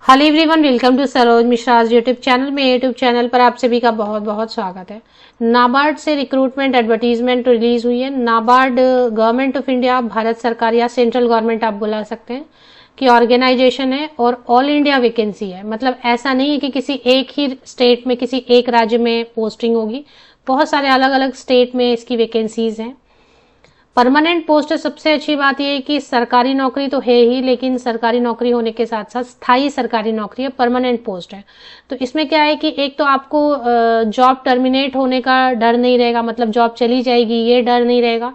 Hello everyone, welcome to Saroj Mishra's YouTube channel. में YouTube channel पर आप सभी का बहुत बहुत स्वागत है। नाबार्ड से रिक्रूटमेंट एडवर्टीजमेंट रिलीज हुई है। NABARD government of India, Bharat सरकार या सेंट्रल गवर्नमेंट आप बुला सकते हैं कि ऑर्गेनाइजेशन है और ऑल इंडिया वैकेंसी है। मतलब ऐसा नहीं है कि किसी एक ही स्टेट में, किसी एक राज्य में पोस्टिंग होगी। बहुत सारे अलग अलग स्टेट में इसकी वैकेंसीज हैं। परमानेंट पोस्ट है। सबसे अच्छी बात यह है कि सरकारी नौकरी तो है ही, लेकिन सरकारी नौकरी होने के साथ साथ स्थायी सरकारी नौकरी है, परमानेंट पोस्ट है। तो इसमें क्या है कि एक तो आपको जॉब टर्मिनेट होने का डर नहीं रहेगा, मतलब जॉब चली जाएगी ये डर नहीं रहेगा,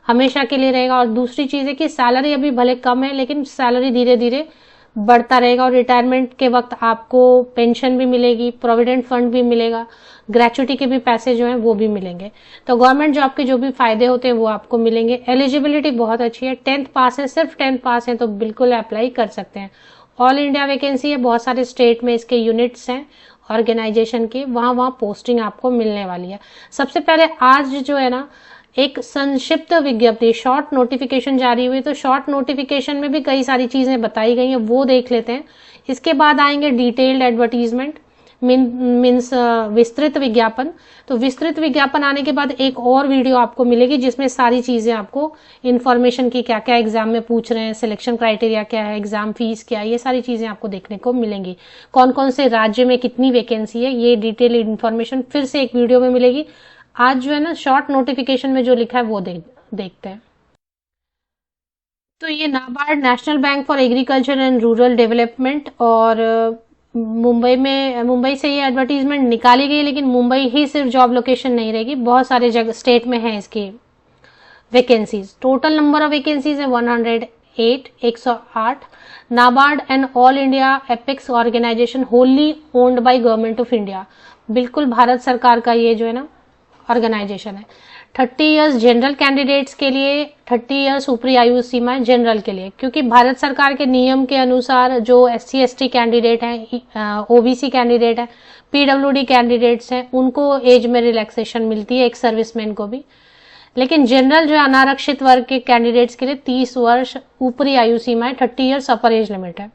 हमेशा के लिए रहेगा। और दूसरी चीज है कि सैलरी अभी भले कम है, लेकिन सैलरी धीरे धीरे बढ़ता रहेगा और रिटायरमेंट के वक्त आपको पेंशन भी मिलेगी, प्रोविडेंट फंड भी मिलेगा, ग्रेचुटी के भी पैसे जो हैं वो भी मिलेंगे। तो गवर्नमेंट जॉब के जो भी फायदे होते हैं वो आपको मिलेंगे। एलिजिबिलिटी बहुत अच्छी है, 10th पास है, सिर्फ 10th पास है तो बिल्कुल अप्लाई कर सकते हैं। ऑल इंडिया वैकेंसी है, बहुत सारे स्टेट में इसके यूनिट्स हैं ऑर्गेनाइजेशन के, वहां पोस्टिंग आपको मिलने वाली है। सबसे पहले आज जो है ना एक संक्षिप्त विज्ञप्ति, शॉर्ट नोटिफिकेशन जारी हुई। तो शॉर्ट नोटिफिकेशन में भी कई सारी चीजें बताई गई हैं, वो देख लेते हैं। इसके बाद आएंगे डिटेल्ड एडवर्टीजमेंट, मीन्स विस्तृत विज्ञापन। तो विस्तृत विज्ञापन आने के बाद एक और वीडियो आपको मिलेगी जिसमें सारी चीजें आपको इन्फॉर्मेशन की, क्या क्या एग्जाम में पूछ रहे हैं, सिलेक्शन क्राइटेरिया क्या है, एग्जाम फीस क्या है, ये सारी चीजें आपको देखने को मिलेंगी। कौन कौन से राज्य में कितनी वैकेंसी है, ये डिटेल इन्फॉर्मेशन फिर से एक वीडियो में मिलेगी। आज जो है ना शॉर्ट नोटिफिकेशन में जो लिखा है वो देखते हैं। तो ये NABARD, national bank for agriculture and rural development, और मुंबई से ये एडवर्टीजमेंट निकाली गई, लेकिन मुंबई ही सिर्फ जॉब लोकेशन नहीं रहेगी, बहुत सारे जगह स्टेट में है इसकी vacancies. Total number of vacancies है 108। NABARD and all India apex organisation wholly owned by government of India, बिल्कुल भारत सरकार का ये जो है ना ऑर्गेनाइजेशन है। 30 इयर्स जनरल कैंडिडेट्स के लिए, 30 इयर्स ऊपरी आयु सीमा है जनरल के लिए, क्योंकि भारत सरकार के नियम के अनुसार जो SC ST कैंडिडेट हैं, OBC कैंडिडेट है, PWD कैंडिडेट्स हैं, उनको एज में रिलैक्सेशन मिलती है, एक सर्विसमैन को भी। लेकिन जनरल जो अनारक्षित वर्ग के कैंडिडेट्स के लिए 30 वर्ष ऊपरी आयु सीमा है, 30 इयर्स अपर एज लिमिट है।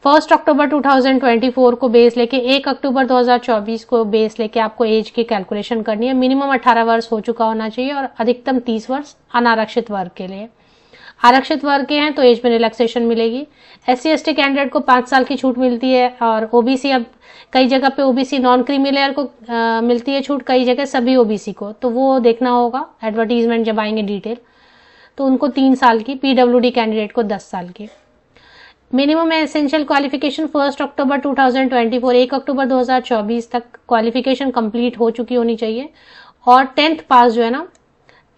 1 अक्टूबर 2024 को बेस लेके 1 अक्टूबर 2024 को बेस लेके आपको एज की कैलकुलेशन करनी है। मिनिमम 18 वर्ष हो चुका होना चाहिए और अधिकतम 30 वर्ष अनारक्षित वर्ग के लिए। आरक्षित वर्ग के हैं तो एज में रिलैक्सेशन मिलेगी। SC ST कैंडिडेट को 5 साल की छूट मिलती है, और OBC अब कई जगह पे OBC नॉन क्रीमी लेयर को मिलती है छूट, कई जगह सभी OBC को, तो वो देखना होगा एडवर्टीजमेंट जब आएंगे डिटेल। तो उनको 3 साल की, PWD कैंडिडेट को 10 साल की। मिनिमम एसेंशियल क्वालिफिकेशन 1 अक्टूबर 2024, 1 अक्टूबर 2024 तक क्वालिफिकेशन कंप्लीट हो चुकी होनी चाहिए। और 10th पास जो है ना,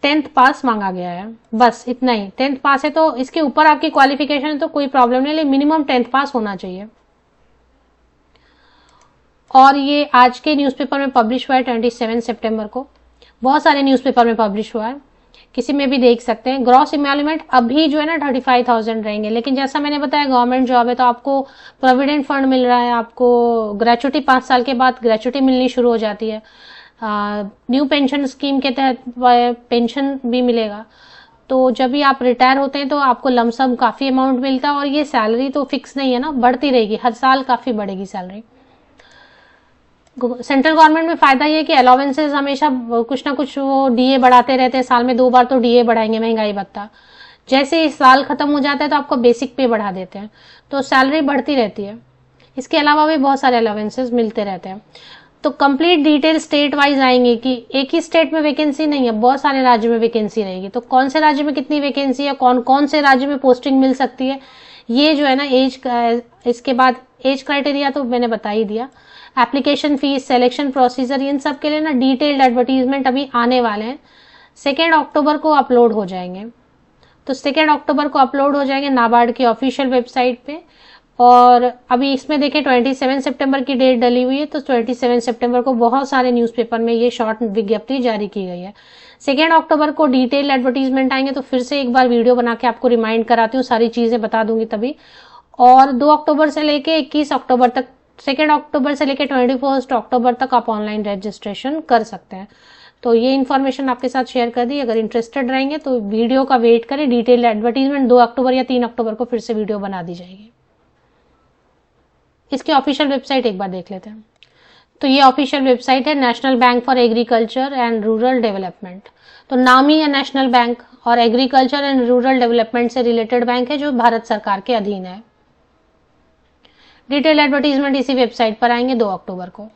10th पास मांगा गया है, बस इतना ही। 10th पास है तो इसके ऊपर आपकी क्वालिफिकेशन है तो कोई प्रॉब्लम नहीं, लेकिन मिनिमम 10th पास होना चाहिए। और ये आज के न्यूज़पेपर में पब्लिश हुआ है 27 सितंबर को। बहुत सारे न्यूज़पेपर में पब्लिश हुआ है, किसी में भी देख सकते हैं। ग्रॉस इमैल्यूमेंट अभी जो है ना 35,000 रहेंगे, लेकिन जैसा मैंने बताया गवर्नमेंट जॉब है तो आपको प्रोविडेंट फंड मिल रहा है, आपको ग्रेचुटी 5 साल के बाद ग्रेचुटी मिलनी शुरू हो जाती है। न्यू पेंशन स्कीम के तहत पेंशन भी मिलेगा। तो जब भी आप रिटायर होते हैं तो आपको लमसम काफी अमाउंट मिलता है, और ये सैलरी तो फिक्स नहीं है ना, बढ़ती रहेगी, हर साल काफी बढ़ेगी सैलरी। सेंट्रल गवर्नमेंट में फायदा ये है कि अलाउंसेस हमेशा कुछ ना कुछ वो DA बढ़ाते रहते हैं, साल में 2 बार तो DA बढ़ाएंगे, महंगाई भत्ता। जैसे ही साल खत्म हो जाता है तो आपको बेसिक पे बढ़ा देते हैं, तो सैलरी बढ़ती रहती है। इसके अलावा भी बहुत सारे अलाउंसेस मिलते रहते हैं। तो कंप्लीट डिटेल स्टेट वाइज आएंगे कि एक ही स्टेट में वैकेंसी नहीं है, बहुत सारे राज्य में वैकेंसी रहेगी। तो कौन से राज्य में कितनी वैकेंसी है, कौन कौन से राज्य में पोस्टिंग मिल सकती है, ये जो है ना एज, इसके बाद एज क्राइटेरिया तो मैंने बता ही दिया। एप्लीकेशन फीस, सिलेक्शन प्रोसीजर, इन सब के लिए ना डिटेल्ड एडवर्टीजमेंट अभी आने वाले हैं। 2 अक्टूबर को अपलोड हो जाएंगे। तो 2 अक्टूबर को अपलोड हो जाएंगे नाबार्ड की ऑफिशियल वेबसाइट पे। और अभी इसमें देखें 27 सितंबर की डेट डली हुई है, तो 27 सितंबर को बहुत सारे न्यूज़पेपर में ये शॉर्ट विज्ञप्ति जारी की गई है। 2 अक्टूबर को डिटेल एडवर्टीजमेंट आएंगे, तो फिर से एक बार वीडियो बना के आपको रिमाइंड कराती हूँ, सारी चीजें बता दूंगी तभी। और 2 अक्टूबर से लेके 21 अक्टूबर तक, 2 अक्टूबर से लेके 21 अक्टूबर तक आप ऑनलाइन रजिस्ट्रेशन कर सकते हैं। तो ये इन्फॉर्मेशन आपके साथ शेयर कर दी। अगर इंटरेस्टेड रहेंगे तो वीडियो का वेट करें, डिटेल एडवर्टीजमेंट 2 अक्टूबर या 3 अक्टूबर को फिर से वीडियो बना दी जाएगी। इसकी ऑफिशियल वेबसाइट एक बार देख लेते हैं। तो ये ऑफिशियल वेबसाइट है national bank for agriculture and rural development. तो नाम ही है नेशनल बैंक, और एग्रीकल्चर एंड रूरल डेवलपमेंट से रिलेटेड बैंक है जो भारत सरकार के अधीन है। डिटेल एडवर्टीजमेंट इसी वेबसाइट पर आएंगे 2 अक्टूबर को।